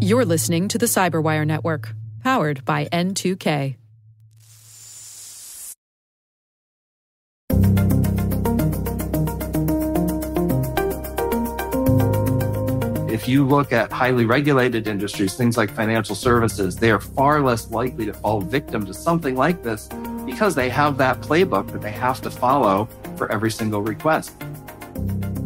You're listening to the Cyberwire Network, powered by N2K. If you look at highly regulated industries, things like financial services, they are far less likely to fall victim to something like this because they have that playbook that they have to follow for every single request.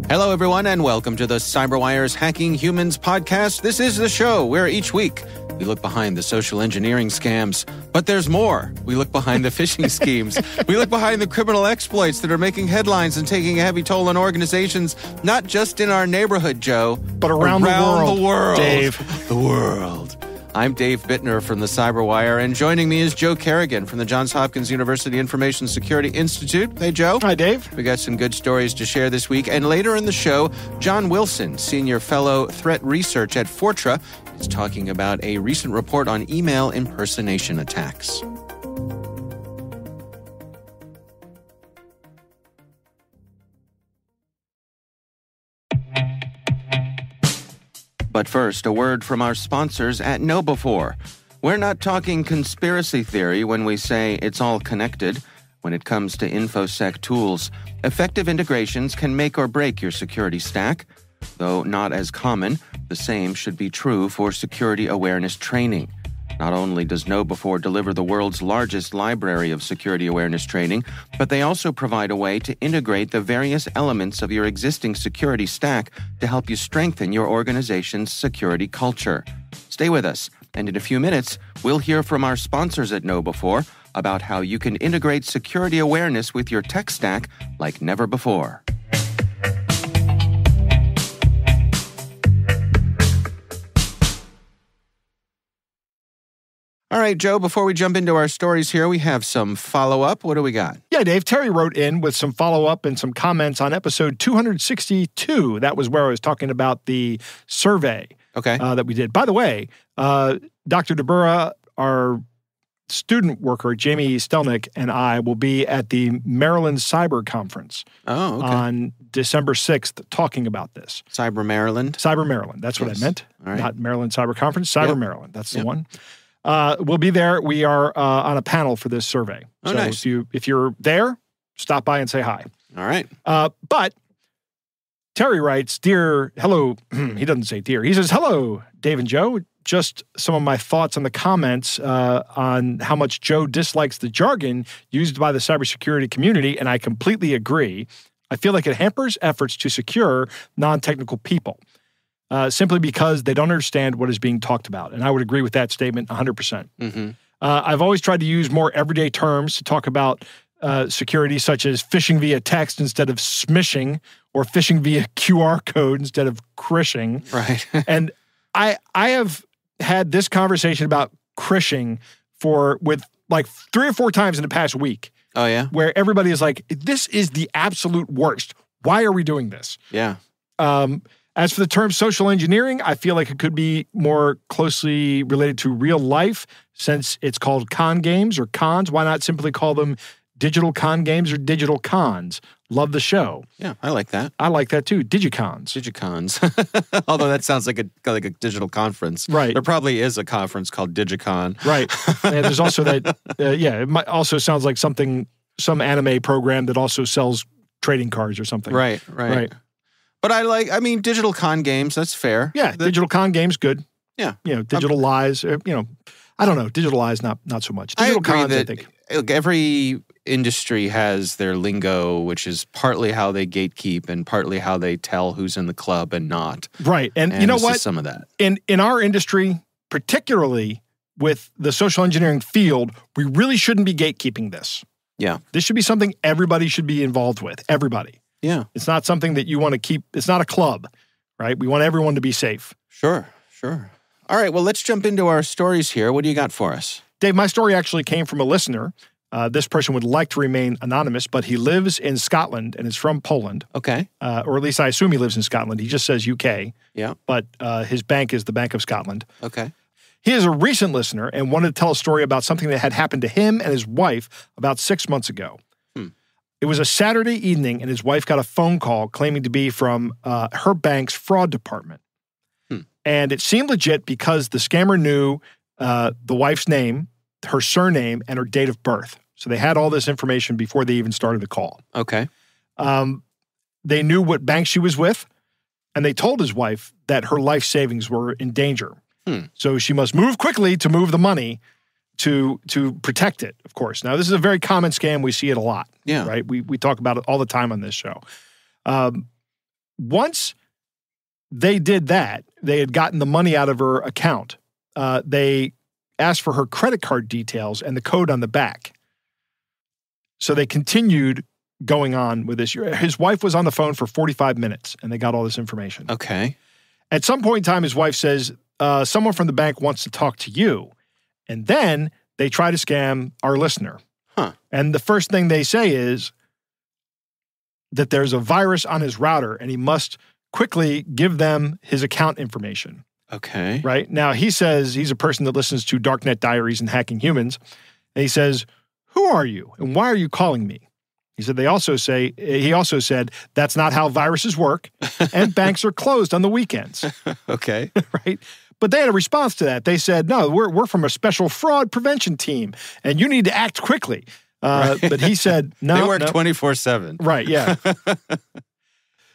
Hello, everyone, and welcome to the CyberWire's Hacking Humans podcast. This is the show where each week we look behind the social engineering scams, but there's more. We look behind the phishing schemes. We look behind the criminal exploits that are making headlines and taking a heavy toll on organizations, not just in our neighborhood, Joe, but around the world, Dave. The world. I'm Dave Bittner from the CyberWire, and joining me is Joe Kerrigan from the Johns Hopkins University Information Security Institute. Hey, Joe. Hi, Dave. We got some good stories to share this week. And later in the show, John Wilson, Senior Fellow Threat Research at Fortra, is talking about a recent report on email impersonation attacks. But first, a word from our sponsors at KnowBe4. We're not talking conspiracy theory when we say it's all connected. When it comes to InfoSec tools, effective integrations can make or break your security stack. Though not as common, the same should be true for security awareness training. Not only does KnowBe4 deliver the world's largest library of security awareness training, but they also provide a way to integrate the various elements of your existing security stack to help you strengthen your organization's security culture. Stay with us, and in a few minutes, we'll hear from our sponsors at KnowBe4 about how you can integrate security awareness with your tech stack like never before. All right, Joe, before we jump into our stories here, we have some follow-up. What do we got? Yeah, Dave, Terry wrote in with some follow-up and some comments on episode 262. That was where I was talking about the survey that we did. By the way, Dr. DeBura, our student worker, Jamie Stelnick, and I will be at the Maryland Cyber Conference on December 6th talking about this. Cyber Maryland? Cyber Maryland. That's what I meant. All right. Not Maryland Cyber Conference, Cyber Maryland. That's the one. We'll be there. We are on a panel for this survey. So nice. if you're there, stop by and say hi. All right. But Terry writes, hello. He doesn't say dear. He says, hello, Dave and Joe. Just some of my thoughts on the comments on how much Joe dislikes the jargon used by the cybersecurity community, and I completely agree. I feel like it hampers efforts to secure non-technical people. Simply because they don't understand what is being talked about. And I would agree with that statement 100%. Mm-hmm. I've always tried to use more everyday terms to talk about security, such as phishing via text instead of smishing, or phishing via QR code instead of crishing. Right. And I have had this conversation about crishing with like 3 or 4 times in the past week. Oh, yeah? Where everybody is like, this is the absolute worst. Why are we doing this? Yeah. As for the term social engineering, I feel like it could be more closely related to real life, since it's called con games or cons. Why not simply call them digital con games or digital cons? Love the show. Yeah, I like that. I like that too. Digicons. Although that sounds like a digital conference. Right. There probably is a conference called Digicon. Right. And there's also that, it might also sounds like some anime program that also sells trading cards or something. Right. But digital con games, that's fair. Yeah, digital con games, good. Yeah. Digital lies, I don't know. Digital lies, not so much. Digital cons, I think. Look, every industry has their lingo, which is partly how they gatekeep and partly how they tell who's in the club and not. Right. And you know what? Some of that. In our industry, particularly with the social engineering field, we really shouldn't be gatekeeping this. Yeah. This should be something everybody should be involved with. Everybody. Yeah. It's not something that you want to keep. It's not a club, right? We want everyone to be safe. Sure. All right, well, let's jump into our stories here. What do you got for us? Dave, my story actually came from a listener. This person would like to remain anonymous, but he lives in Scotland and is from Poland. Okay. Or at least I assume he lives in Scotland. He just says UK. Yeah. But his bank is the Bank of Scotland. Okay. He is a recent listener and wanted to tell a story about something that had happened to him and his wife about 6 months ago. It was a Saturday evening, and his wife got a phone call claiming to be from her bank's fraud department. And it seemed legit because the scammer knew the wife's name, her surname, and her date of birth. So they had all this information before they even started the call. Okay. They knew what bank she was with, and they told his wife that her life savings were in danger. So she must move quickly to move the money to protect it, of course. Now, this is a very common scam. We see it a lot, right? We talk about it all the time on this show. Once they did that, they had gotten the money out of her account. They asked for her credit card details and the code on the back. So they continued going on with this. His wife was on the phone for 45 minutes, and they got all this information. Okay. At some point in time, his wife says, someone from the bank wants to talk to you. And then they try to scam our listener. And the first thing they say is that there's a virus on his router, and he must quickly give them his account information. Okay. Right? Now, he says he's a person that listens to Darknet Diaries and Hacking Humans. And he says, who are you, and why are you calling me? He said, he also said, that's not how viruses work, and banks are closed on the weekends. Okay. Right? But they had a response to that. They said, no, we're from a special fraud prevention team, and you need to act quickly. But he said, no. They work 24/7. Right, yeah.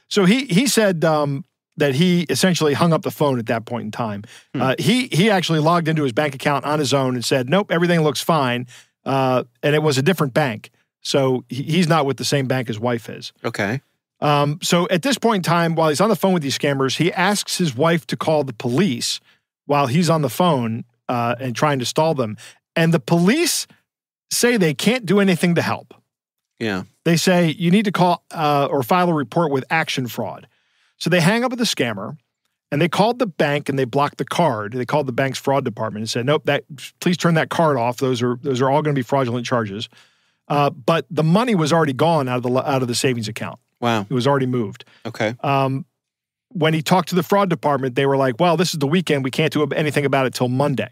So he said that he essentially hung up the phone at that point in time. He actually logged into his bank account on his own and said, nope, everything looks fine. And it was a different bank. So he's not with the same bank his wife is. Okay. So at this point in time, while he's on the phone with these scammers, he asks his wife to call the police while he's on the phone and trying to stall them. And the police say they can't do anything to help. Yeah. They say you need to call or file a report with action fraud. So they hang up with the scammer, and they called the bank and they blocked the card. They called the bank's fraud department and said, nope, please turn that card off. Those are all going to be fraudulent charges. But the money was already gone out of the savings account. Wow. It was already moved. Okay. When he talked to the fraud department, they were like, well, this is the weekend. We can't do anything about it till Monday.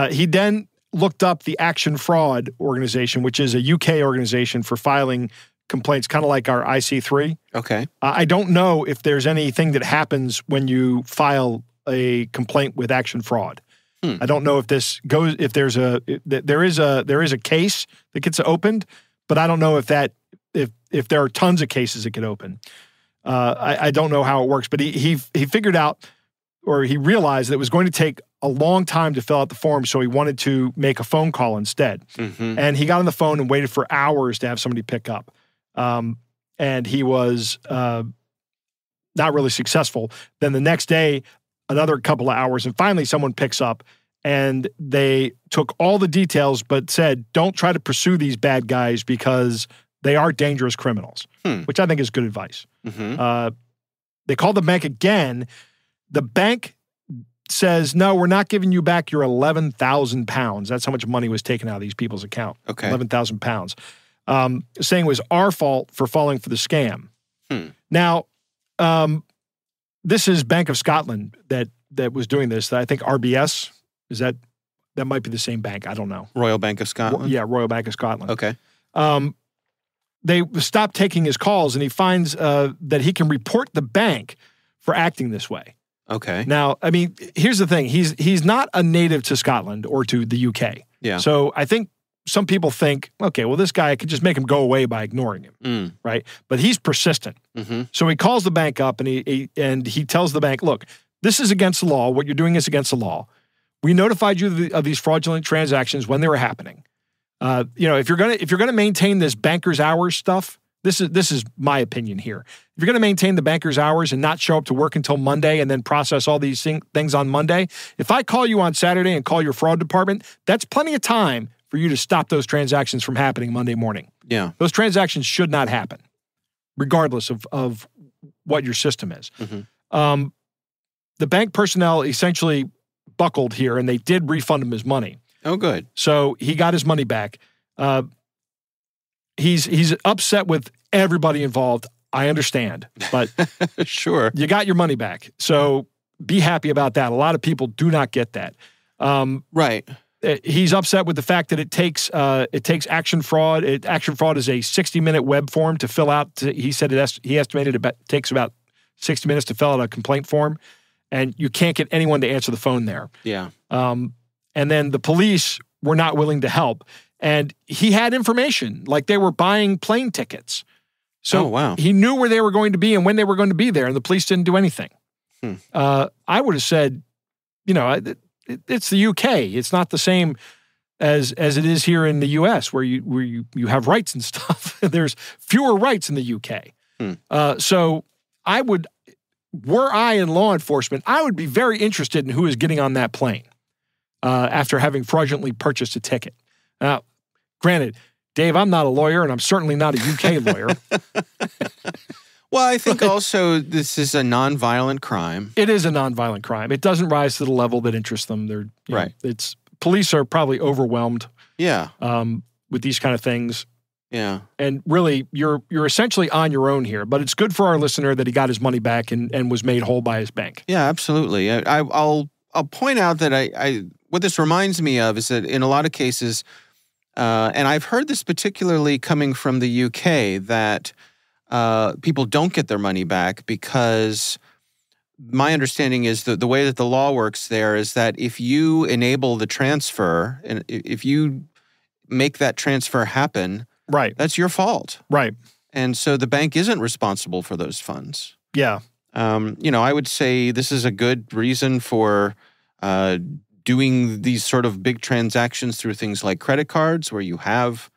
He then looked up the Action Fraud organization, which is a UK organization for filing complaints, kind of like our IC3. Okay. I don't know if there's anything that happens when you file a complaint with Action Fraud. I don't know if there is a case that gets opened, but I don't know if there are tons of cases that get open. I don't know how it works, but he figured out, or he realized that it was going to take a long time to fill out the form, so he wanted to make a phone call instead. And he got on the phone and waited for hours to have somebody pick up. And he was not really successful. Then the next day, another couple of hours, and finally someone picks up, and they took all the details but said, don't try to pursue these bad guys because they are dangerous criminals, which I think is good advice. They called the bank again. The bank says, no, we're not giving you back your 11,000 pounds. That's how much money was taken out of these people's account. Okay. 11,000 pounds. Saying it was our fault for falling for the scam. Now, this is Bank of Scotland that was doing this. I think RBS, that might be the same bank. I don't know. Royal Bank of Scotland? Yeah, Royal Bank of Scotland. Okay. They stopped taking his calls, and he finds that he can report the bank for acting this way. Okay. Now, I mean, here's the thing. He's not a native to Scotland or to the UK. Yeah. So I think some people think, okay, well, this guy, I could just make him go away by ignoring him, right? But he's persistent. So he calls the bank up, and he tells the bank, look, this is against the law. What you're doing is against the law. We notified you of these fraudulent transactions when they were happening. If you're gonna maintain this banker's hours stuff, this is my opinion here. If you're gonna maintain the banker's hours and not show up to work until Monday and then process all these things on Monday, if I call you on Saturday and call your fraud department, that's plenty of time for you to stop those transactions from happening Monday morning. Yeah. Those transactions should not happen, regardless of what your system is. The bank personnel essentially buckled here, and they did refund him his money. Oh, good. So he got his money back. He's upset with everybody involved. I understand, but sure, you got your money back. So be happy about that. A lot of people do not get that. Right. He's upset with the fact that it takes Action Fraud. Action Fraud is a 60-minute web form to fill out. He said he estimated it takes about 60 minutes to fill out a complaint form. and you can't get anyone to answer the phone there. Yeah. And then the police were not willing to help. And he had information, like they were buying plane tickets. So wow. He knew where they were going to be and when they were going to be there, and the police didn't do anything. I would have said, it's the UK. It's not the same as it is here in the US, where you have rights and stuff. There's fewer rights in the UK. So were I in law enforcement, I would be very interested in who is getting on that plane after having fraudulently purchased a ticket. Now, granted, Dave, I'm not a lawyer, and I'm certainly not a UK lawyer. Well, I think also this is a nonviolent crime. It is a nonviolent crime. It doesn't rise to the level that interests them. Right. Police are probably overwhelmed. Yeah. With these kind of things. Yeah. And really, you're essentially on your own here. But it's good for our listener that he got his money back and was made whole by his bank. Yeah, absolutely. I'll point out that what this reminds me of is that in a lot of cases, and I've heard this particularly coming from the UK, that people don't get their money back because my understanding is that the way that the law works there is that if you enable the transfer and if you make that transfer happen, right, that's your fault. Right. And so the bank isn't responsible for those funds. Yeah. I would say this is a good reason for doing these sort of big transactions through things like credit cards, where you have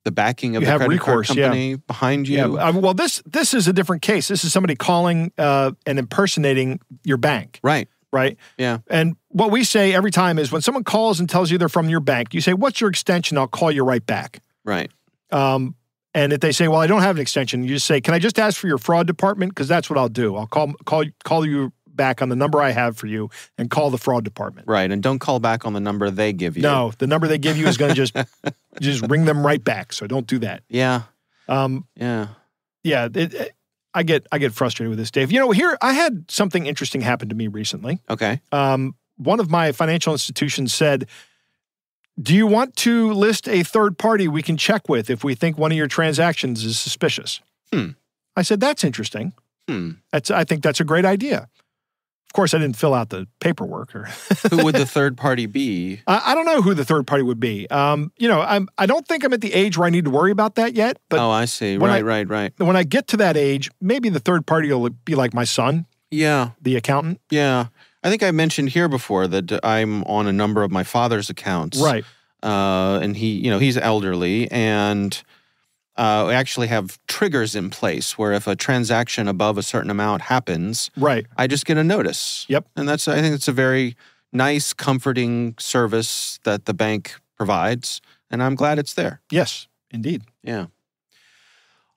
the backing of the credit card company behind you. Yeah. Well, this is a different case. This is somebody calling and impersonating your bank. Right. Right? Yeah. And what we say every time is when someone calls and tells you they're from your bank, you say, "What's your extension? I'll call you right back." Right. And if they say, "Well, I don't have an extension," you just say, "Can I just ask for your fraud department? Because that's what I'll do. I'll call you back on the number I have for you and call the fraud department." Right. And don't call back on the number they give you. No, the number they give you is going to just ring them right back. So don't do that. Yeah. Yeah. I get frustrated with this, Dave. Here I had something interesting happen to me recently. Okay. One of my financial institutions said, "Do you want to list a third party we can check with if we think one of your transactions is suspicious?" I said, "That's interesting. I think that's a great idea." Of course, I didn't fill out the paperwork. Who would the third party be? I don't know who the third party would be. I don't think I'm at the age where I need to worry about that yet. But I see. Right. When I get to that age, maybe the third party will be like my son. Yeah. The accountant. Yeah. I think I mentioned here before that I'm on a number of my father's accounts. Right. And he's elderly, and we actually have triggers in place where if a transaction above a certain amount happens, right, I just get a notice. Yep. And I think it's a very nice, comforting service that the bank provides, and I'm glad it's there. Yes, indeed. Yeah.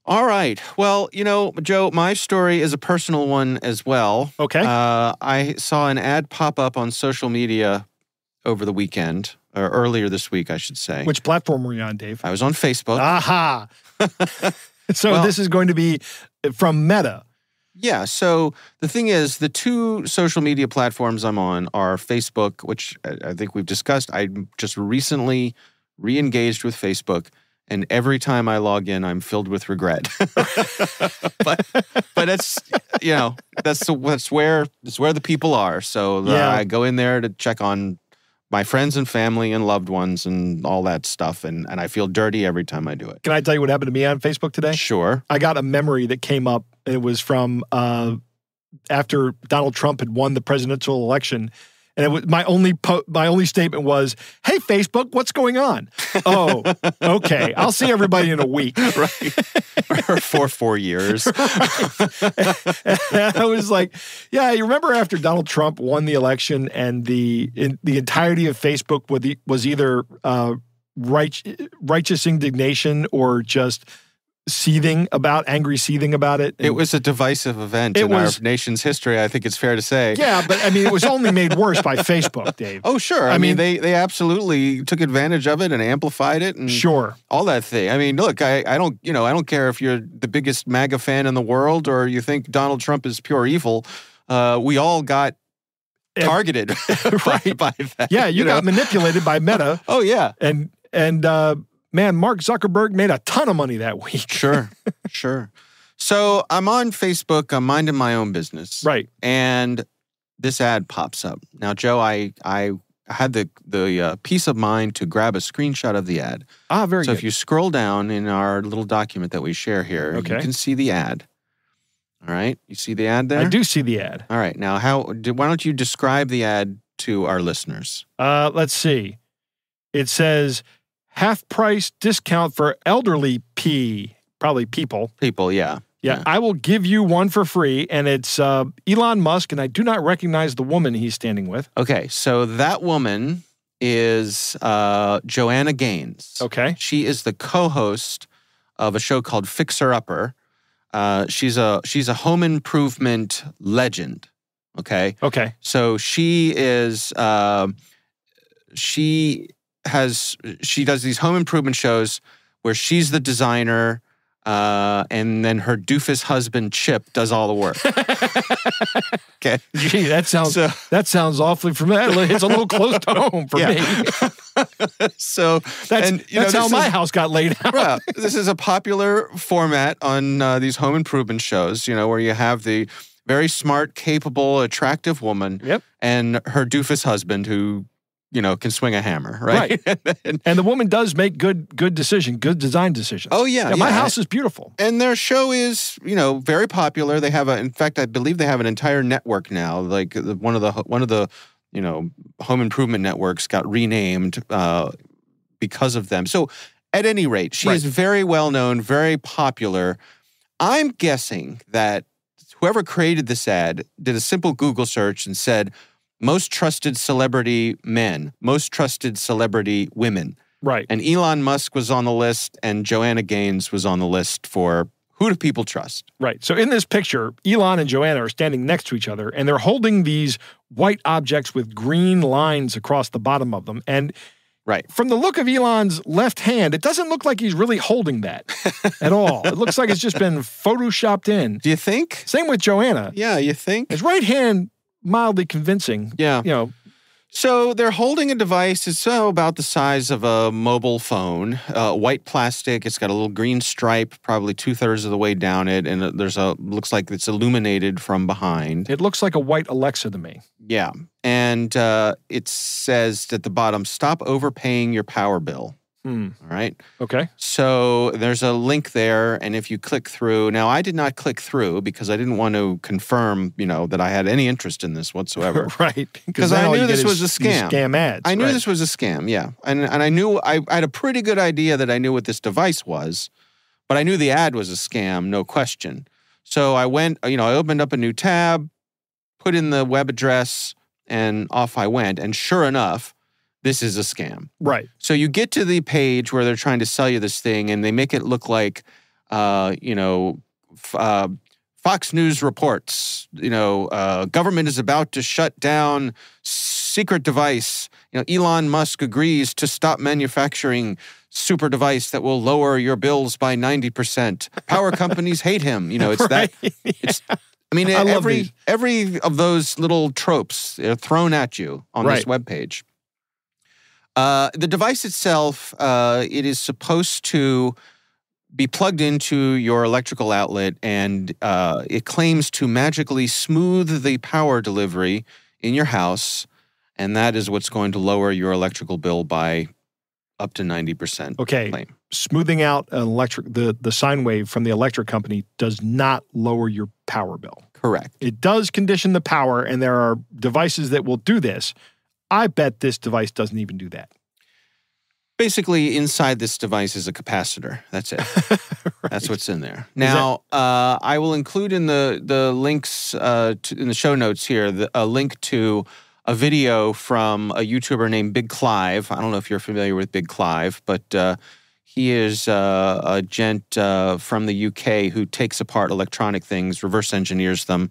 All right. Well, Joe, my story is a personal one as well. Okay. I saw an ad pop up on social media over the weekend, or earlier this week, I should say. Which platform were you on, Dave? I was on Facebook. Aha! So this is going to be from Meta. Yeah. So the thing is, the two social media platforms I'm on are Facebook, which I think we've discussed. I just recently re-engaged with Facebook, and every time I log in, I'm filled with regret. but it's that's where the people are. So I go in there to check on my friends and family and loved ones and all that stuff, and I feel dirty every time I do it. Can I tell you what happened to me on Facebook today? Sure. I got a memory that came up. It was from after Donald Trump had won the presidential election. And it was my only statement was, "Hey, Facebook, what's going on?" "Oh, okay. I'll see everybody in a week." Right. Or for 4 years. I was like, yeah, you remember after Donald Trump won the election and the entirety of Facebook was either righteous indignation or just angry seething about it. It was a divisive event in our nation's history, I think it's fair to say. Yeah, but I mean, it was only made worse by Facebook, Dave. Oh, sure. I mean, they absolutely took advantage of it and amplified it and sure, all that thing. I mean, look, I don't care if you're the biggest MAGA fan in the world or you think Donald Trump is pure evil. We all got targeted by that. Yeah, you got manipulated by Meta. Oh, yeah. And man, Mark Zuckerberg made a ton of money that week. Sure. So I'm on Facebook. I'm minding my own business. Right. And this ad pops up. Now, Joe, I had the peace of mind to grab a screenshot of the ad. Very good. So if you scroll down in our little document that we share here, you can see the ad. All right? You see the ad there? I do see the ad. All right. Now, why don't you describe the ad to our listeners? Let's see. It says, half-price discount for elderly probably people. People, yeah. Yeah, I will give you one for free, and it's Elon Musk, and I do not recognize the woman he's standing with. Okay, so that woman is Joanna Gaines. Okay. She is the co-host of a show called Fixer Upper. She's a home improvement legend. Okay. Okay. So she is she does these home improvement shows where she's the designer, and then her doofus husband Chip does all the work. Okay. Gee, that sounds awfully familiar. It's a little close to home for me. So that's how my house got laid out. Well, this is a popular format on these home improvement shows, where you have the very smart, capable, attractive woman and her doofus husband who, can swing a hammer, right? And the woman does make good design decisions. Oh, yeah. My house is beautiful. And their show is, very popular. They have in fact, I believe they have an entire network now. Like one of the home improvement networks got renamed because of them. So at any rate, she is very well known, very popular. I'm guessing that whoever created this ad did a simple Google search and said, most trusted celebrity men, most trusted celebrity women. Right. And Elon Musk was on the list, and Joanna Gaines was on the list for who do people trust. Right. So in this picture, Elon and Joanna are standing next to each other, and they're holding these white objects with green lines across the bottom of them. And from the look of Elon's left hand, it doesn't look like he's really holding that at all. It looks like it's just been photoshopped in. Do you think? Same with Joanna. Yeah, you think? His right hand, mildly convincing. Yeah. So they're holding a device. It's about the size of a mobile phone, white plastic. It's got a little green stripe, probably 2/3 of the way down it, and looks like it's illuminated from behind. It looks like a white Alexa to me. Yeah, and it says at the bottom, "Stop overpaying your power bill." All right. Okay. So there's a link there, and if you click through, now I did not click through because I didn't want to confirm, that I had any interest in this whatsoever. Right. Because I knew this was a scam. Scam ads. I knew this was a scam, yeah. And I knew, I had a pretty good idea that I knew what this device was, but I knew the ad was a scam, no question. So I went, I opened up a new tab, put in the web address, and off I went. And sure enough, this is a scam. Right. So you get to the page where they're trying to sell you this thing, and they make it look like, Fox News reports, government is about to shut down secret device. Elon Musk agrees to stop manufacturing super device that will lower your bills by 90%. Power companies hate him. It's that. It's, every of those little tropes are thrown at you on this webpage. The device itself, it is supposed to be plugged into your electrical outlet, and it claims to magically smooth the power delivery in your house, and that is what's going to lower your electrical bill by up to 90%. Okay. Claim. Smoothing out the sine wave from the electric company does not lower your power bill. Correct. It does condition the power, and there are devices that will do this. I bet this device doesn't even do that. Basically, inside this device is a capacitor. That's it. That's what's in there. Now, I will include in the links in the show notes here a link to a video from a YouTuber named Big Clive. I don't know if you're familiar with Big Clive, but he is a gent from the UK who takes apart electronic things, reverse engineers them,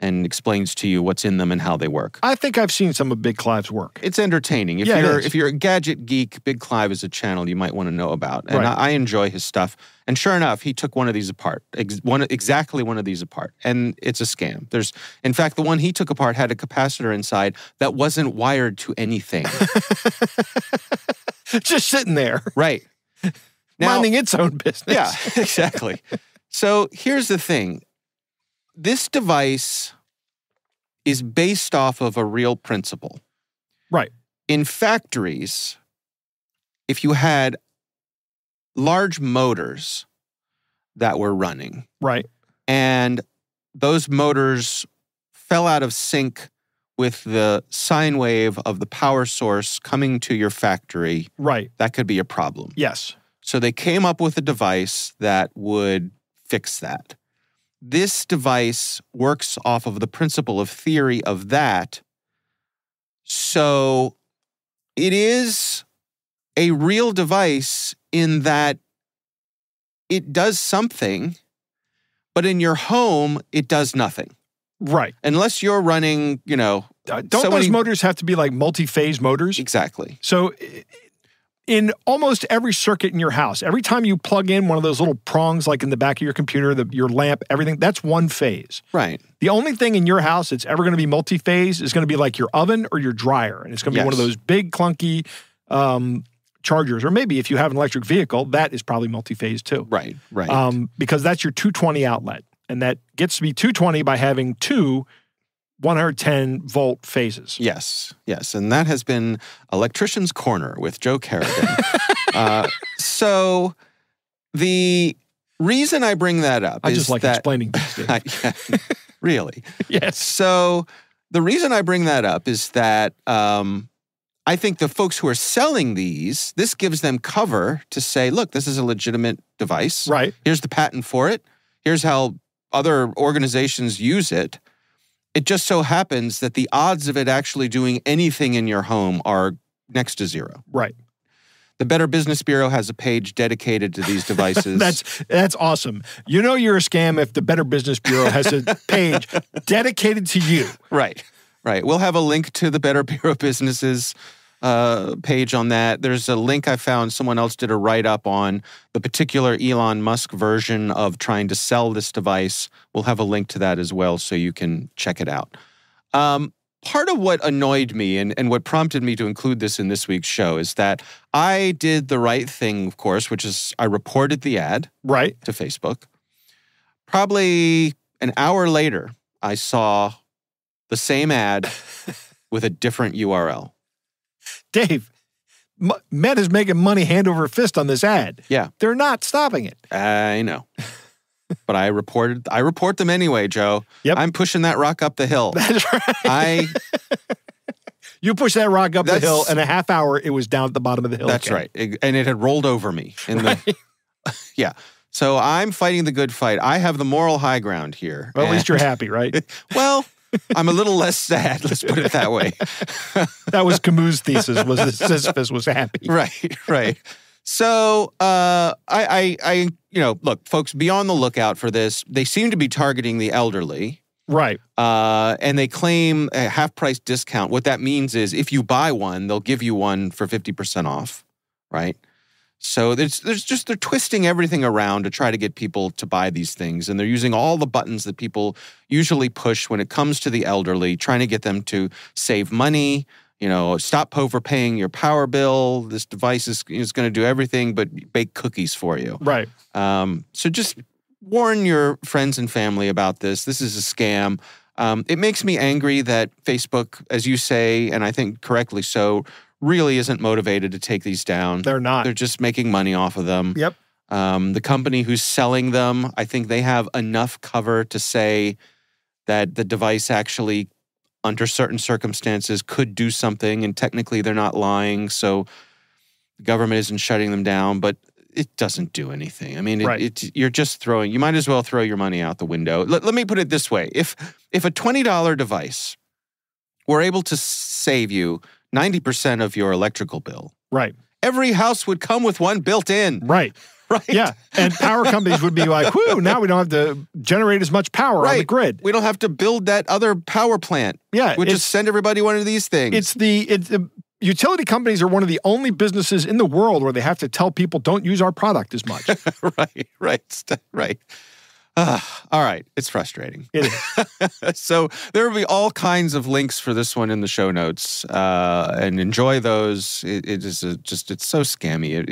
and explains to you what's in them and how they work. I think I've seen some of Big Clive's work. It's entertaining. If you're a gadget geek, Big Clive is a channel you might want to know about. And I enjoy his stuff. And sure enough, he took one of these apart, exactly one of these apart. And it's a scam. In fact, the one he took apart had a capacitor inside that wasn't wired to anything. Just sitting there. Right. Now, minding its own business. Yeah, exactly. So here's the thing. This device is based off of a real principle. Right. In factories, if you had large motors that were running, right, and those motors fell out of sync with the sine wave of the power source coming to your factory, right, that could be a problem. Yes. So they came up with a device that would fix that. This device works off of the principle of theory of that. So it is a real device in that it does something, but in your home, it does nothing. Right. Unless you're running, don't those motors have to be like multi-phase motors? Exactly. So in almost every circuit in your house, every time you plug in one of those little prongs like in the back of your computer, your lamp, everything, that's one phase. Right. The only thing in your house that's ever going to be multi-phase is going to be like your oven or your dryer. And it's going to be one of those big, clunky chargers. Or maybe if you have an electric vehicle, that is probably multi-phase too. Right, right. Because that's your 220 outlet. And that gets to be 220 by having two 110-volt phases. Yes, yes. And that has been Electrician's Corner with Joe Kerrigan. So the reason I bring that up I is just like explaining things, Dave. Really? Yes. So the reason I bring that up is that I think the folks who are selling these, this gives them cover to say, look, this is a legitimate device. Right. Here's the patent for it. Here's how other organizations use it. It just so happens that the odds of it actually doing anything in your home are next to zero. Right. The Better Business Bureau has a page dedicated to these devices. That's awesome. You know you're a scam if the Better Business Bureau has a page dedicated to you. Right, right. We'll have a link to the Better Bureau Businesses page on that. There's a link I found. Someone else did a write-up on the particular Elon Musk version of trying to sell this device. We'll have a link to that as well so you can check it out. Part of what annoyed me and what prompted me to include this in this week's show is that I did the right thing, of course, which is I reported the ad to Facebook. Probably an hour later, I saw the same ad with a different URL. Dave, Meta is making money hand over fist on this ad. Yeah. They're not stopping it. I know. But I report them anyway, Joe. Yep. I'm pushing that rock up the hill. That's right. You pushed that rock up the hill, in a half hour, it was down at the bottom of the hill. That's again. right. And it had rolled over me. Yeah. So I'm fighting the good fight. I have the moral high ground here. Well, at least you're happy, right? Well, I'm a little less sad, let's put it that way. That was Camus' thesis, was that Sisyphus was happy. Right, right. So I look, folks, be on the lookout for this. They seem to be targeting the elderly. Right. And they claim a half-price discount. What that means is if you buy one, they'll give you one for 50% off, right? So they're twisting everything around to try to get people to buy these things. And they're using all the buttons that people usually push when it comes to the elderly, trying to get them to save money, stop overpaying your power bill. This device is going to do everything but bake cookies for you. Right. So just warn your friends and family about this. This is a scam. It makes me angry that Facebook, as you say, and I think correctly so, really isn't motivated to take these down. They're not. They're just making money off of them. Yep. The company who's selling them, I think they have enough cover to say that the device actually, under certain circumstances, could do something, and technically they're not lying, so the government isn't shutting them down, but it doesn't do anything. I mean, you're just you might as well throw your money out the window. Let me put it this way. If a $20 device were able to save you 90% of your electrical bill, right, every house would come with one built in. Right. Right. Yeah. And power companies would be like, whoo, now we don't have to generate as much power on the grid. We don't have to build that other power plant. Yeah. We'll just send everybody one of these things. Utility companies are one of the only businesses in the world where they have to tell people don't use our product as much. Right. All right. It's frustrating. It is. So there will be all kinds of links for this one in the show notes, and enjoy those. It is it's so scammy. It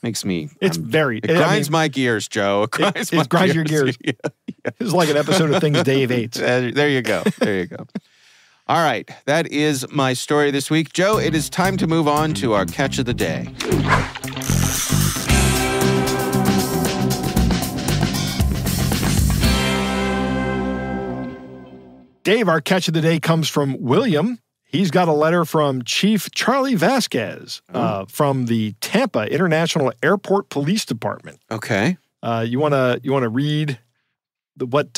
makes me. It's it grinds my gears, Joe. It grinds your gears. Yeah. It's like an episode of Things Dave hates. There you go. There you go. All right. That is my story this week. Joe, it is time to move on to our catch of the day. Dave, our catch of the day comes from William. He's got a letter from Chief Charlie Vasquez from the Tampa International Airport Police Department. Okay. You wanna read what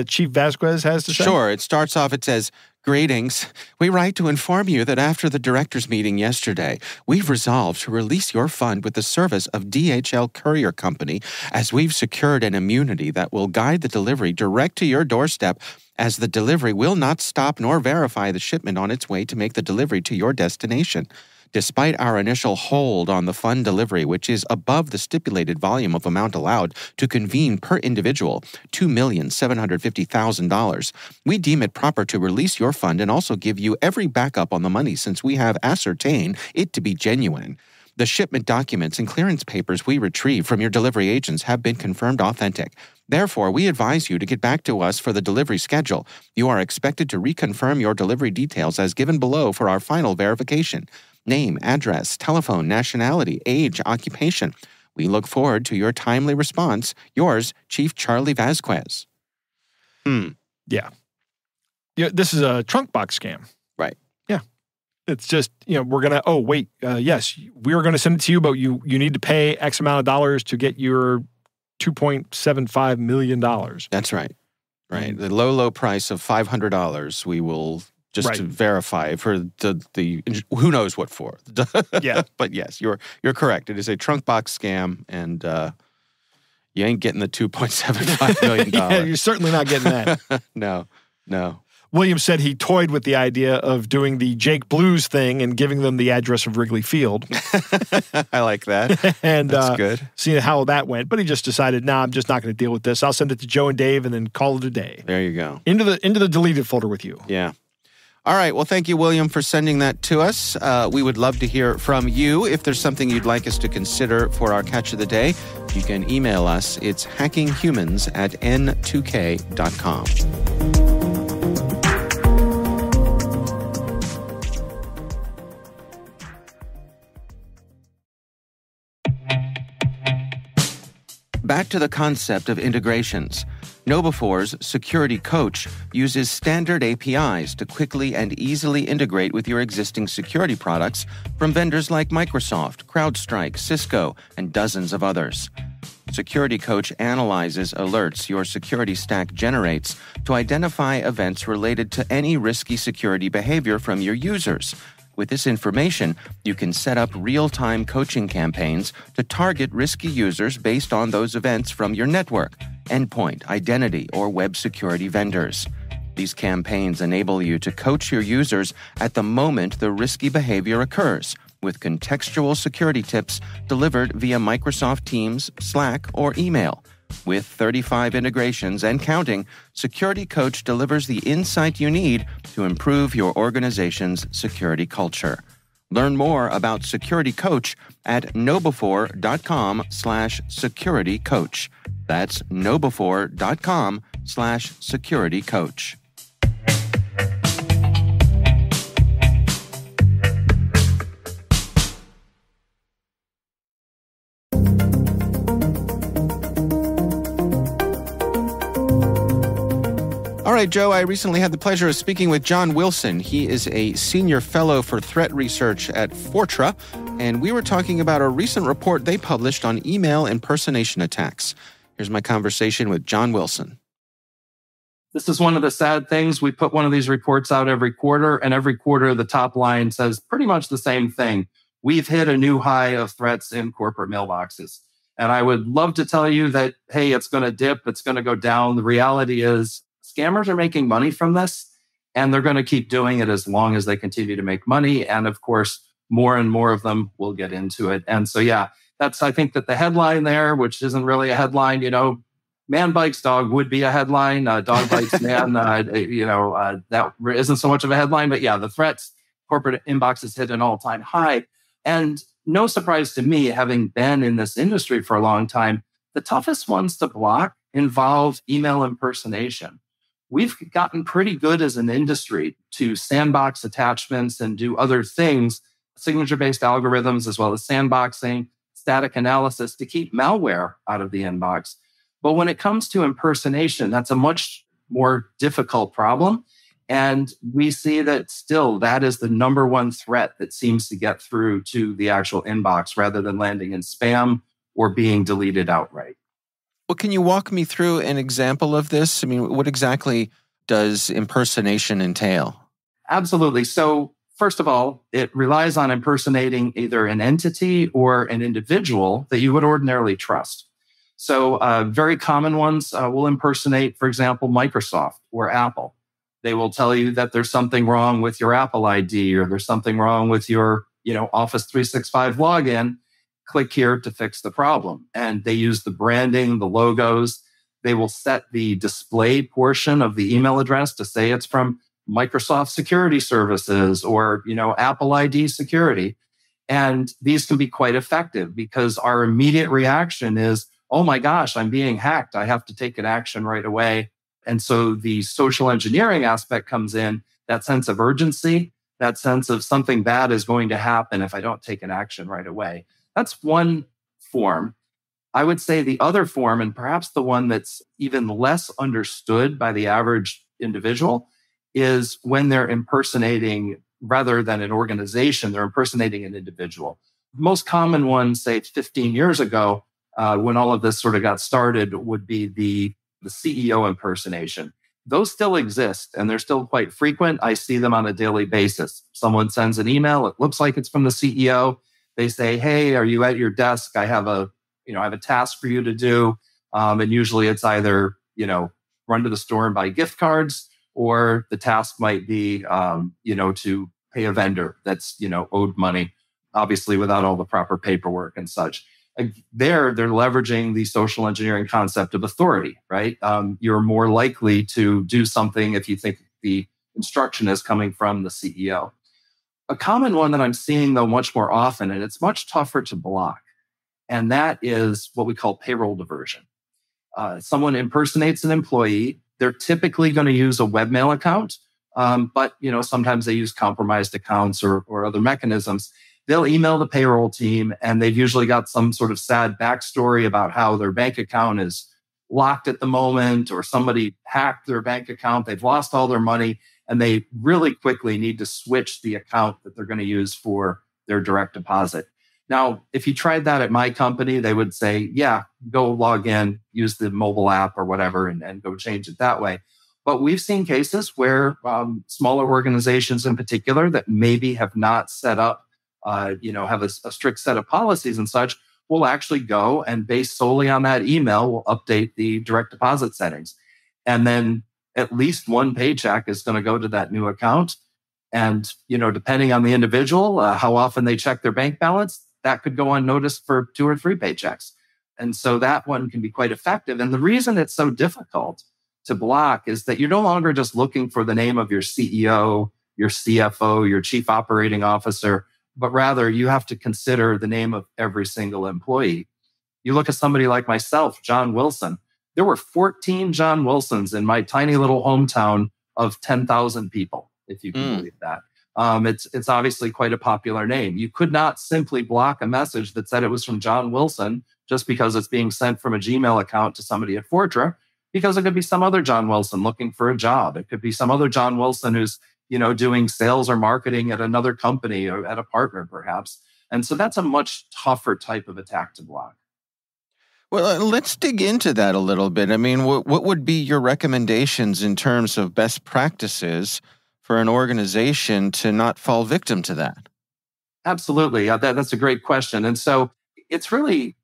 Chief Vasquez has to say? Sure. It starts off. It says, "Greetings. We write to inform you that after the directors' meeting yesterday, we've resolved to release your fund with the service of DHL Courier Company, as we've secured an immunity that will guide the delivery direct to your doorstep, as the delivery will not stop nor verify the shipment on its way to make the delivery to your destination. Despite our initial hold on the fund delivery, which is above the stipulated volume of amount allowed to convene per individual, $2,750,000, we deem it proper to release your fund and also give you every backup on the money, since we have ascertained it to be genuine. The shipment documents and clearance papers we retrieved from your delivery agents have been confirmed authentic. Therefore, we advise you to get back to us for the delivery schedule. You are expected to reconfirm your delivery details as given below for our final verification. Name, address, telephone, nationality, age, occupation. We look forward to your timely response. Yours, Chief Charlie Vasquez." Yeah. This is a trunk box scam. Right. Yeah. It's just, we're going to, yes, we are going to send it to you, but you need to pay X amount of dollars to get your $2.75 million. That's right. Right. The low price of $500 we will just to verify for the who knows what for. Yeah. But yes, you're correct. It is a trunk box scam, and you ain't getting the $2.75 million. Yeah, you're certainly not getting that. No. William said he toyed with the idea of doing the Jake Blues thing and giving them the address of Wrigley Field. I like that. And that's good. Seeing how that went, but he just decided, I'm just not going to deal with this. I'll send it to Joe and Dave and then call it a day. There you go. Into the deleted folder with you. Yeah. All right. Well, thank you, William, for sending that to us. We would love to hear from you. If there's something you'd like us to consider for our catch of the day, you can email us. It's hackinghumans@n2k.com. Back to the concept of integrations. KnowBe4's Security Coach uses standard APIs to quickly and easily integrate with your existing security products from vendors like Microsoft, CrowdStrike, Cisco, and dozens of others. Security Coach analyzes alerts your security stack generates to identify events related to any risky security behavior from your users. With this information, you can set up real-time coaching campaigns to target risky users based on those events from your network, endpoint, identity, or web security vendors. These campaigns enable you to coach your users at the moment the risky behavior occurs, with contextual security tips delivered via Microsoft Teams, Slack, or email. With 35 integrations and counting, Security Coach delivers the insight you need to improve your organization's security culture. Learn more about Security Coach at knowbefore.com/securitycoach. That's knowbefore.com/securitycoach. All right, Joe, I recently had the pleasure of speaking with John Wilson. He is a senior fellow for threat research at Fortra, and we were talking about a recent report they published on email impersonation attacks. Here's my conversation with John Wilson. This is one of the sad things. We put one of these reports out every quarter, and every quarter the top line says pretty much the same thing. We've hit a new high of threats in corporate mailboxes. And I would love to tell you that, hey, it's going to dip, it's going to go down. The reality is scammers are making money from this, and they're going to keep doing it as long as they continue to make money. And of course, more and more of them will get into it. And so, yeah, that's, I think that the headline there, which isn't really a headline, Man bites dog would be a headline. Dog bites man, that isn't so much of a headline. But yeah, the threats, corporate inboxes hit an all-time high. And no surprise to me, having been in this industry for a long time, the toughest ones to block involve email impersonation. We've gotten pretty good as an industry to sandbox attachments and do other things, signature-based algorithms, as well as sandboxing, static analysis to keep malware out of the inbox. But when it comes to impersonation, that's a much more difficult problem. And we see that still that is the number one threat that seems to get through to the actual inbox rather than landing in spam or being deleted outright. Well, can you walk me through an example of this? I mean, what exactly does impersonation entail? Absolutely. So first of all, it relies on impersonating either an entity or an individual that you would ordinarily trust. So very common ones will impersonate, for example, Microsoft or Apple. They will tell you that there's something wrong with your Apple ID or there's something wrong with your, Office 365 login. Click here to fix the problem. And they use the branding, the logos. They will set the display portion of the email address to say it's from Microsoft Security Services or, Apple ID Security. And these can be quite effective because our immediate reaction is, oh my gosh, I'm being hacked. I have to take an action right away. And so the social engineering aspect comes in, that sense of urgency, that sense of something bad is going to happen if I don't take an action right away. That's one form. I would say the other form, and perhaps the one that's even less understood by the average individual, is when they're impersonating, rather than an organization, they're impersonating an individual. Most common one, say 15 years ago, when all of this sort of got started, would be the CEO impersonation. Those still exist and they're still quite frequent. I see them on a daily basis. Someone sends an email. It looks like it's from the CEO. They say, hey, are you at your desk? I have a task for you to do. And usually it's either, run to the store and buy gift cards, or the task might be, to pay a vendor that's, owed money, obviously without all the proper paperwork and such. They're leveraging the social engineering concept of authority, right? You're more likely to do something if you think the instruction is coming from the CEO. A common one that I'm seeing, though, much more often, and it's much tougher to block, and that is what we call payroll diversion. Someone impersonates an employee. They're typically going to use a webmail account, but sometimes they use compromised accounts or other mechanisms. They'll email the payroll team, and they've usually got some sort of sad backstory about how their bank account is locked at the moment, or somebody hacked their bank account. They've lost all their money, and they really quickly need to switch the account that they're going to use for their direct deposit. Now, if you tried that at my company, they would say, yeah, go log in, use the mobile app or whatever, and go change it that way. But we've seen cases where smaller organizations in particular that maybe have not set up, have a strict set of policies and such, will actually go and based solely on that email, will update the direct deposit settings. And then at least one paycheck is going to go to that new account. And, depending on the individual, how often they check their bank balance, that could go unnoticed for 2 or 3 paychecks. And so that one can be quite effective. And the reason it's so difficult to block is that you're no longer just looking for the name of your CEO, your CFO, your chief operating officer, but rather you have to consider the name of every single employee. You look at somebody like myself, John Wilson. There were 14 John Wilsons in my tiny little hometown of 10,000 people, if you can believe that. It's obviously quite a popular name. You could not simply block a message that said it was from John Wilson just because it's being sent from a Gmail account to somebody at Fortra, because it could be some other John Wilson looking for a job. It could be some other John Wilson who's, doing sales or marketing at another company or at a partner, perhaps. And so that's a much tougher type of attack to block. Well, let's dig into that a little bit. I mean, what would be your recommendations in terms of best practices for an organization to not fall victim to that? Absolutely. That's a great question. And so it's really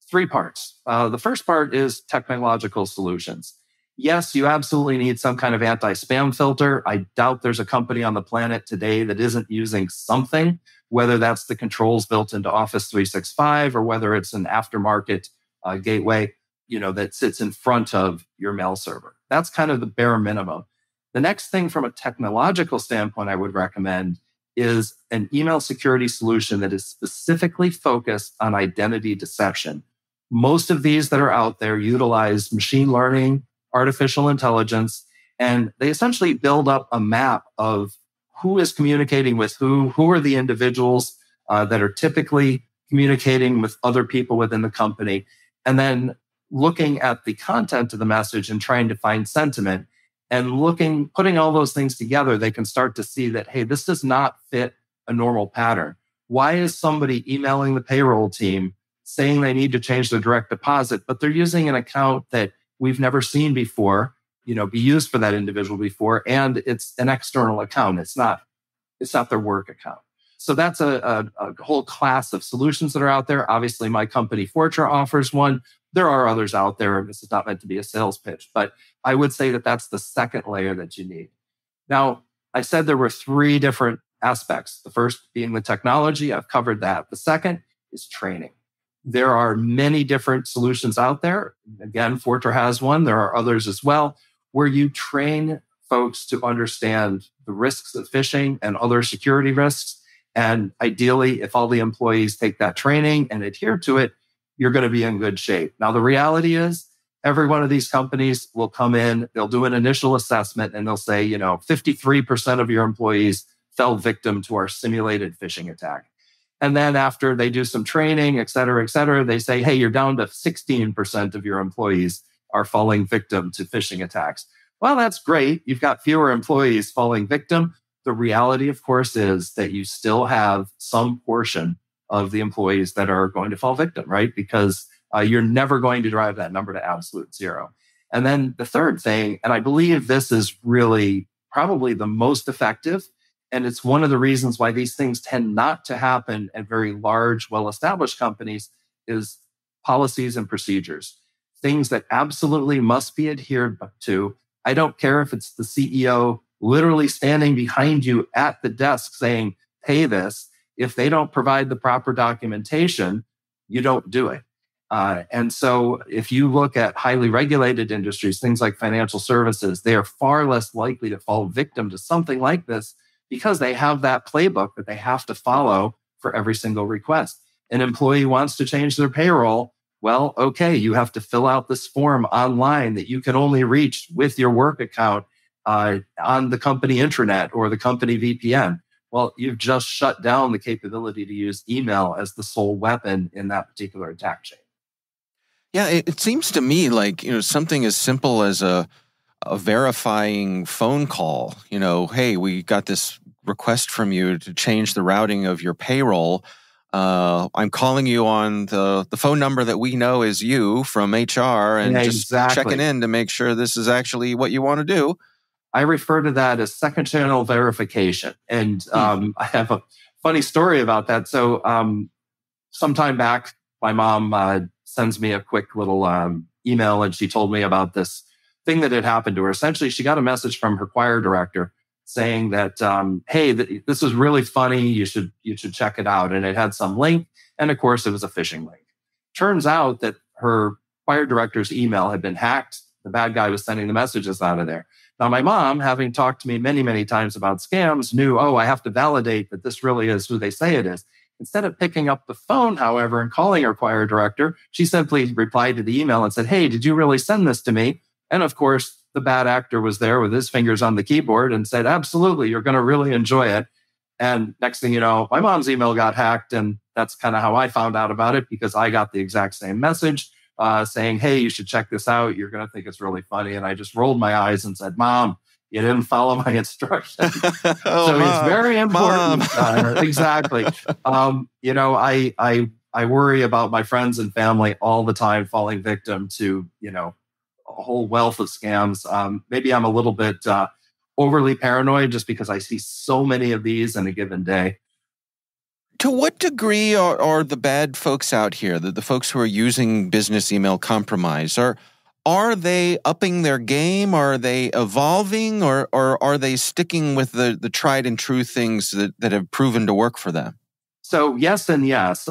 3 parts. The first part is technological solutions. Yes, you absolutely need some kind of anti-spam filter. I doubt there's a company on the planet today that isn't using something, whether that's the controls built into Office 365 or whether it's an aftermarket gateway. that sits in front of your mail server. That's kind of the bare minimum. The next thing from a technological standpoint I would recommend is an email security solution that is specifically focused on identity deception. Most of these that are out there utilize machine learning, artificial intelligence, and they essentially build up a map of who is communicating with who are the individuals that are typically communicating with other people within the company, and then looking at the content of the message and trying to find sentiment and putting all those things together, they can start to see that, hey, this does not fit a normal pattern. Why is somebody emailing the payroll team saying they need to change their direct deposit, but they're using an account that we've never seen before, be used for that individual before, and it's an external account. It's not their work account. So that's a whole class of solutions that are out there. Obviously, my company, Fortra, offers one. There are others out there. This is not meant to be a sales pitch, but I would say that that's the second layer that you need. Now, I said there were 3 different aspects. The first being the technology. I've covered that. The second is training. There are many different solutions out there. Again, Fortra has one. There are others as well, where you train folks to understand the risks of phishing and other security risks. And ideally, if all the employees take that training and adhere to it, you're going to be in good shape. Now, the reality is every one of these companies will come in, they'll do an initial assessment, and they'll say, 53% of your employees fell victim to our simulated phishing attack. And then after they do some training, et cetera, they say, hey, you're down to 16% of your employees are falling victim to phishing attacks. Well, that's great. You've got fewer employees falling victim. The reality, of course, is that you still have some portion of the employees that are going to fall victim, right? Because you're never going to drive that number to absolute zero. And then the third thing, and I believe this is really probably the most effective, and it's one of the reasons why these things tend not to happen at very large, well-established companies, is policies and procedures. Things that absolutely must be adhered to. I don't care if it's the CEO literally standing behind you at the desk saying, pay this. If they don't provide the proper documentation, you don't do it. And so if you look at highly regulated industries, things like financial services, they are far less likely to fall victim to something like this because they have that playbook that they have to follow for every single request. An employee wants to change their payroll. Well, okay, you have to fill out this form online that you can only reach with your work account on the company intranet or the company VPN. Well, you've just shut down the capability to use email as the sole weapon in that particular attack chain. Yeah, it seems to me like, something as simple as a verifying phone call. Hey, we got this request from you to change the routing of your payroll. I'm calling you on the phone number that we know is you from HR, and just checking in to make sure this is actually what you want to do. I refer to that as second channel verification. And I have a funny story about that. So sometime back, my mom sends me a quick little email, and she told me about this thing that had happened to her. Essentially, she got a message from her choir director saying that, hey, this is really funny. You should check it out. And it had some link. And of course, it was a phishing link. Turns out that her choir director's email had been hacked. The bad guy was sending the messages out of there. Now, my mom, having talked to me many, many times about scams, knew, I have to validate that this really is who they say it is. Instead of picking up the phone, however, and calling her choir director, she simply replied to the email and said, hey, did you really send this to me? And of course, the bad actor was there with his fingers on the keyboard and said, absolutely, you're going to really enjoy it. And next thing you know, my mom's email got hacked. And that's kind of how I found out about it, because I got the exact same message saying, hey, you should check this out. You're going to think it's really funny. And I just rolled my eyes and said, Mom, you didn't follow my instructions. It's very important. Exactly. I worry about my friends and family all the time falling victim to, a whole wealth of scams. Maybe I'm a little bit overly paranoid just because I see so many of these in a given day. To what degree are the bad folks out here, the folks who are using business email compromise, are they upping their game? Are they evolving, or are they sticking with the tried and true things that have proven to work for them? So yes and yes.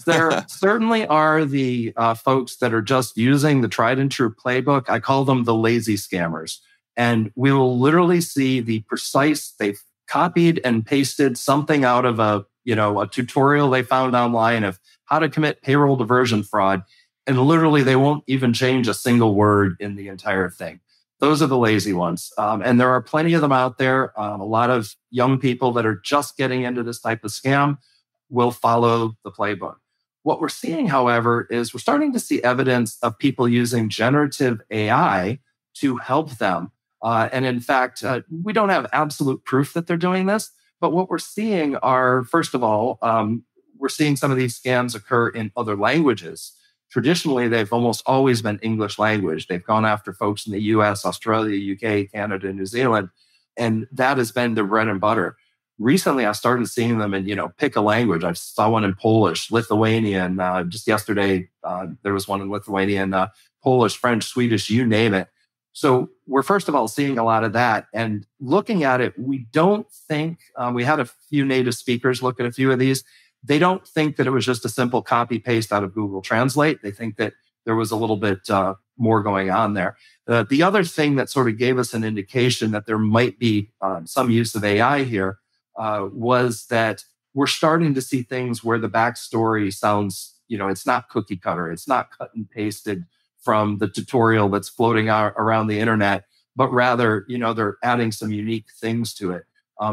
There certainly are the folks that are just using the tried and true playbook. I call them the lazy scammers. And we will literally see the precise, they've copied and pasted something out of a tutorial they found online of how to commit payroll diversion fraud. And literally they won't even change a single word in the entire thing. Those are the lazy ones. And there are plenty of them out there. A lot of young people that are just getting into this type of scam will follow the playbook. What we're seeing, however, is we're starting to see evidence of people using generative AI to help them. And in fact, we don't have absolute proof that they're doing this. But what we're seeing are, first of all, we're seeing some of these scams occur in other languages. Traditionally, they've almost always been English language. They've gone after folks in the US, Australia, UK, Canada, New Zealand, and that has been the bread and butter. Recently, I started seeing them in, pick a language. I saw one in Polish, Lithuanian. Just yesterday, there was one in Lithuanian, Polish, French, Swedish, you name it. So we're first of all seeing a lot of that. And looking at it, we don't think, we had a few native speakers look at a few of these. They don't think that it was just a simple copy paste out of Google Translate. They think that there was a little bit more going on there. The other thing that sort of gave us an indication that there might be some use of AI here was that we're starting to see things where the backstory sounds, it's not cookie cutter. It's not cut and pasted from the tutorial that's floating around the internet, but rather, they're adding some unique things to it.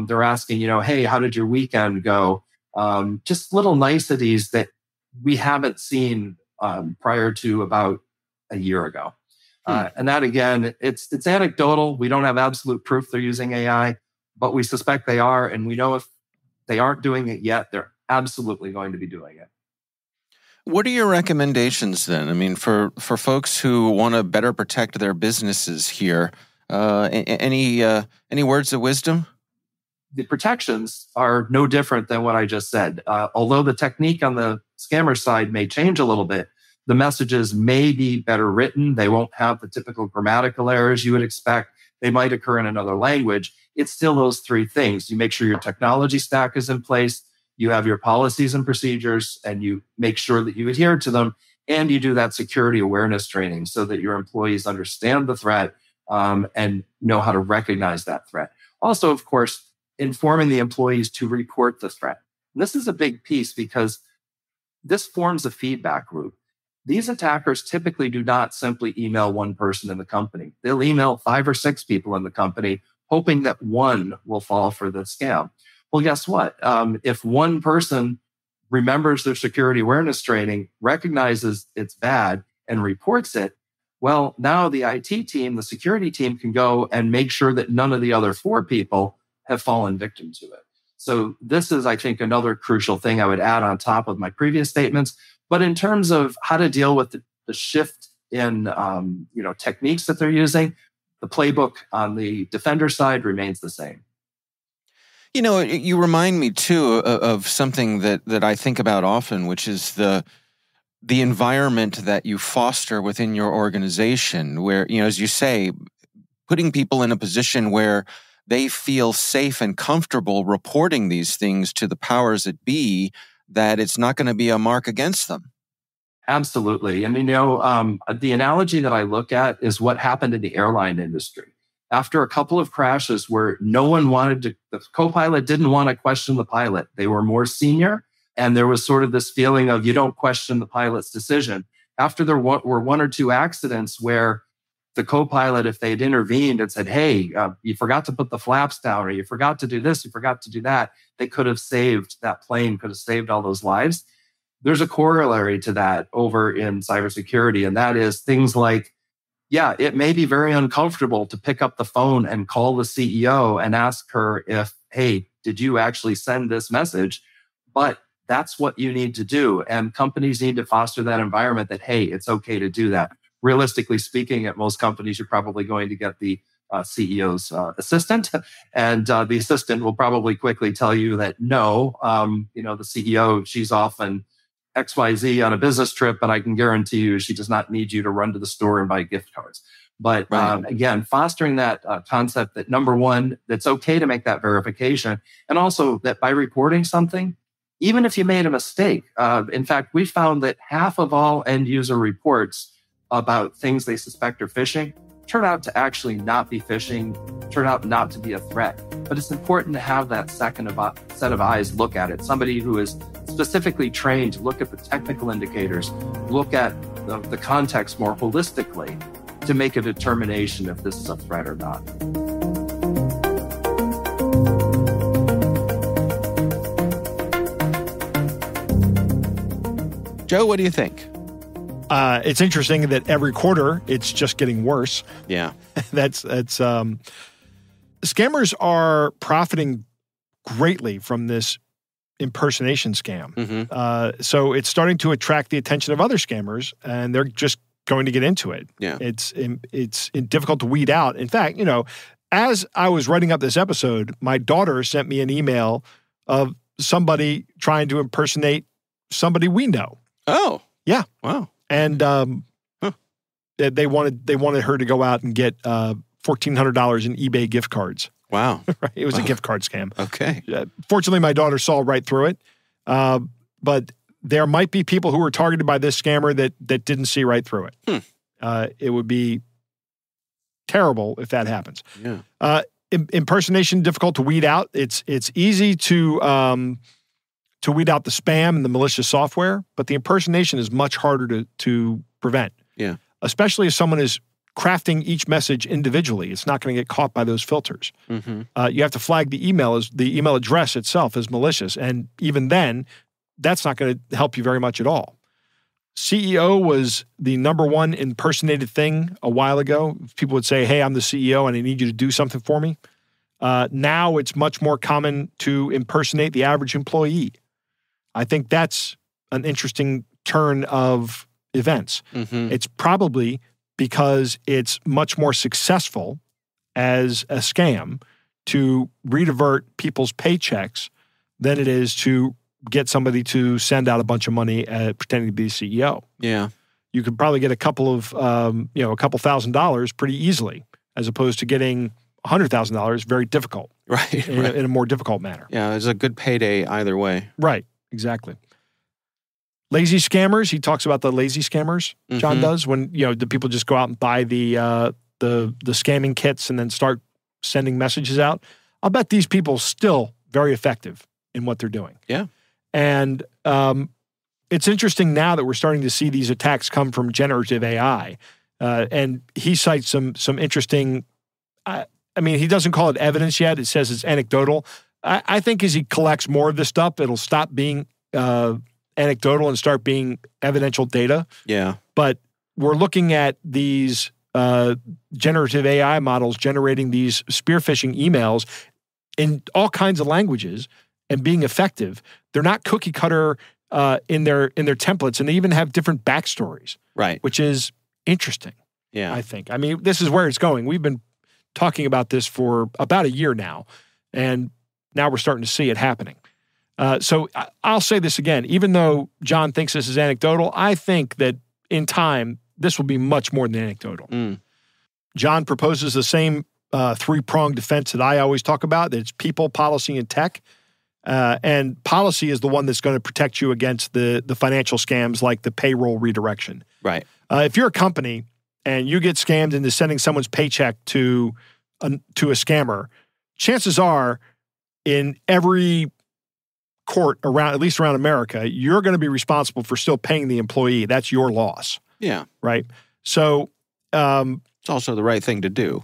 They're asking, hey, how did your weekend go? Just little niceties that we haven't seen prior to about a year ago. And that, again, it's anecdotal. We don't have absolute proof they're using AI, but we suspect they are. And we know if they aren't doing it yet, they're absolutely going to be doing it. What are your recommendations then? I mean, for folks who want to better protect their businesses here, any words of wisdom? The protections are no different than what I just said. Although the technique on the scammer side may change a little bit, the messages may be better written. They won't have the typical grammatical errors you would expect. They might occur in another language. It's still those three things. You make sure your technology stack is in place, you have your policies and procedures, and you make sure that you adhere to them, and you do that security awareness training so that your employees understand the threat and know how to recognize that threat. Also, of course, informing the employees to report the threat. And this is a big piece because this forms a feedback loop. These attackers typically do not simply email one person in the company. They'll email 5 or 6 people in the company, hoping that one will fall for the scam. Well, guess what? If one person remembers their security awareness training, recognizes it's bad, and reports it, well, now the IT team, the security team can go and make sure that none of the other 4 people have fallen victim to it. So this is, I think, another crucial thing I would add on top of my previous statements. But in terms of how to deal with the shift in techniques that they're using, the playbook on the defender side remains the same. You remind me too of something that I think about often, which is the environment that you foster within your organization, where, as you say, putting people in a position where they feel safe and comfortable reporting these things to the powers that be, that it's not going to be a mark against them. Absolutely. And, the analogy that I look at is what happened in the airline industry. After a couple of crashes where no one the co-pilot didn't want to question the pilot. They were more senior, and there was sort of this feeling of you don't question the pilot's decision. After there were 1 or 2 accidents where the co-pilot, if they had intervened and said, hey, you forgot to put the flaps down, or you forgot to do this, you forgot to do that, they could have saved that plane, could have saved all those lives. There's a corollary to that over in cybersecurity, and that is things like, yeah, it may be very uncomfortable to pick up the phone and call the CEO and ask her if, hey, did you actually send this message? But that's what you need to do. And companies need to foster that environment that, hey, it's okay to do that. Realistically speaking, at most companies, you're probably going to get the CEO's assistant, and the assistant will probably quickly tell you that no, the CEO, she's off on XYZ on a business trip, and I can guarantee you she does not need you to run to the store and buy gift cards. But right. Again, fostering that concept that, number one, that's okay to make that verification, and also that by reporting something, even if you made a mistake. In fact, we found that half of all end user reports about things they suspect are phishing turn out to actually not be phishing, turn out not to be a threat. But it's important to have that second set of eyes look at it. Somebody who is specifically trained to look at the technical indicators, look at the context more holistically to make a determination if this is a threat or not. Joe, what do you think? It's interesting that every quarter it's just getting worse. Yeah. That's scammers are profiting greatly from this impersonation scam. Mm-hmm. So it's starting to attract the attention of other scammers, and they're just going to get into it. Yeah. It's difficult to weed out. In fact, as I was writing up this episode, my daughter sent me an email of somebody trying to impersonate somebody we know. Oh. Yeah. Wow. And they wanted her to go out and get $1,400 in eBay gift cards. Wow. Right? It was a gift card scam. Okay. Fortunately, my daughter saw right through it. But there might be people who were targeted by this scammer that didn't see right through it. It would be terrible if that happens. Yeah. Impersonation, difficult to weed out. It's easy to weed out the spam and the malicious software, but the impersonation is much harder to prevent. Yeah. Especially if someone is crafting each message individually. It's not going to get caught by those filters. Mm-hmm. You have to flag the email address itself as malicious, and even then, that's not going to help you very much at all. CEO was the number one impersonated thing a while ago. People would say, "Hey, I'm the CEO and I need you to do something for me." Now it's much more common to impersonate the average employee. I think that's an interesting turn of events. Mm-hmm. It's probably because it's much more successful as a scam to redivert people's paychecks than it is to get somebody to send out a bunch of money pretending to be the CEO. Yeah. You could probably get a couple $1,000 pretty easily, as opposed to getting $100,000 very difficult. Right. In a more difficult manner. Yeah, there's a good payday either way. Right. Exactly. Lazy scammers. He talks about the lazy scammers. John does, when the people just go out and buy the scamming kits and then start sending messages out. I'll bet these people still very effective in what they're doing. Yeah. And it's interesting now that we're starting to see these attacks come from generative AI. And he cites some interesting. He doesn't call it evidence yet. It says it's anecdotal. I think as he collects more of this stuff, it'll stop being anecdotal and start being evidential data. Yeah. But we're looking at these generative AI models generating these spear phishing emails in all kinds of languages and being effective. They're not cookie cutter in their templates, and they even have different backstories. Right. Which is interesting. Yeah. I think. This is where it's going. We've been talking about this for about a year now, and now we're starting to see it happening. So I'll say this again. Even though John thinks this is anecdotal, I think that in time, this will be much more than anecdotal. John proposes the same three-pronged defense that I always talk about. That it's people, policy, and tech. And policy is the one that's going to protect you against the financial scams like the payroll redirection. Right. If you're a company and you get scammed into sending someone's paycheck to a scammer, chances are in every court around, at least around America, you're going to be responsible for still paying the employee. That's your loss. Yeah. Right. So it's also the right thing to do.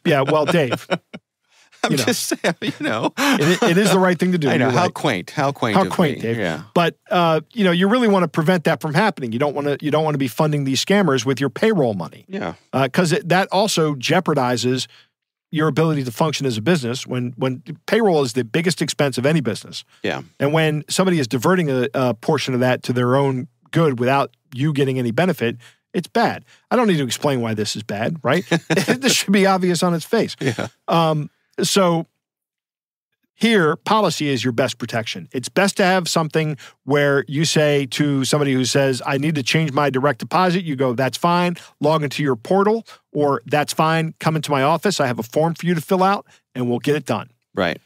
Yeah. Well, Dave, I'm just saying, it is the right thing to do. I know. You're How right. quaint, Dave. Yeah. But you really want to prevent that from happening. You don't want to be funding these scammers with your payroll money. Yeah. Because that also jeopardizes your ability to function as a business when payroll is the biggest expense of any business. Yeah. And when somebody is diverting a portion of that to their own good without you getting any benefit, it's bad. I don't need to explain why this is bad, right? This should be obvious on its face. Yeah. So here, policy is your best protection. It's best to have something where you say to somebody who says, I need to change my direct deposit, you go, that's fine, log into your portal, or that's fine, come into my office, I have a form for you to fill out, and we'll get it done. Right.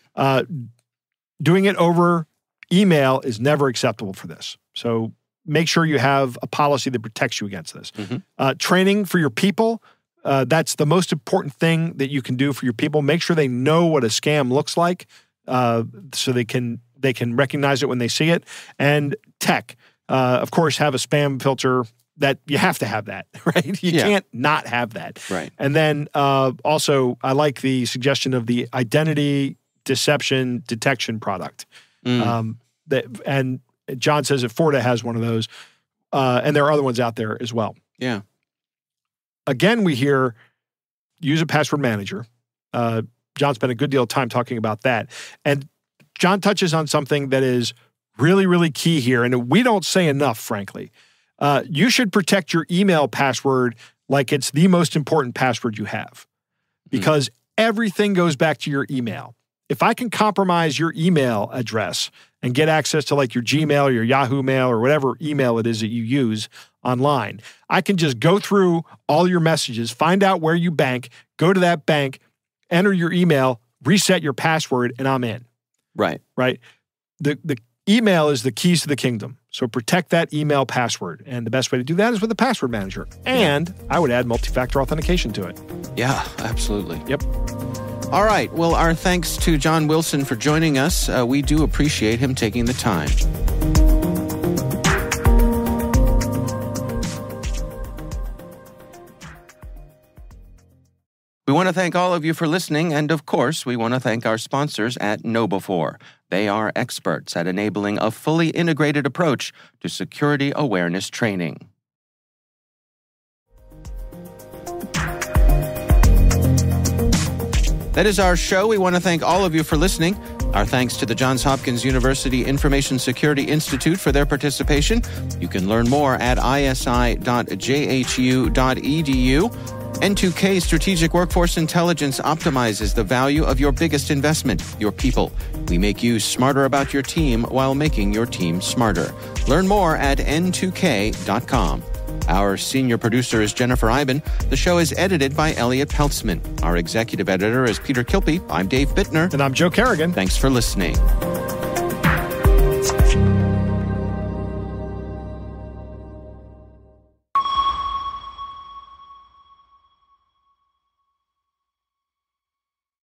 Doing it over email is never acceptable for this. So make sure you have a policy that protects you against this. Training for your people, that's the most important thing that you can do for your people. Make sure they know what a scam looks like so they can recognize it when they see it. And tech, of course, have a spam filter. That you have to have that, right? You can't not have that. Right. And then also, I like the suggestion of the identity deception detection product. And John says that Forta has one of those, and there are other ones out there as well. Yeah. Again, we hear use a password manager. John spent a good deal of time talking about that. And John touches on something that is really, really key here, and we don't say enough, frankly. You should protect your email password like it's the most important password you have, because everything goes back to your email. If I can compromise your email address and get access to like your Gmail or your Yahoo Mail or whatever email it is that you use online, I can just go through all your messages, find out where you bank, go to that bank, enter your email, reset your password, and I'm in. Right. Right. The email is the keys to the kingdom. So protect that email password. And the best way to do that is with a password manager. And I would add multi-factor authentication to it. Yeah, absolutely. Yep. All right. Well, our thanks to John Wilson for joining us. We do appreciate him taking the time. We want to thank all of you for listening, and of course, we want to thank our sponsors at KnowBe4. They are experts at enabling a fully integrated approach to security awareness training. That is our show. We want to thank all of you for listening. Our thanks to the Johns Hopkins University Information Security Institute for their participation. You can learn more at isi.jhu.edu. N2K Strategic Workforce Intelligence optimizes the value of your biggest investment, your people. We make you smarter about your team while making your team smarter. Learn more at n2k.com. Our senior producer is Jennifer Iben. The show is edited by Elliot Peltzman. Our executive editor is Peter Kilpe. I'm Dave Bittner. And I'm Joe Kerrigan. Thanks for listening.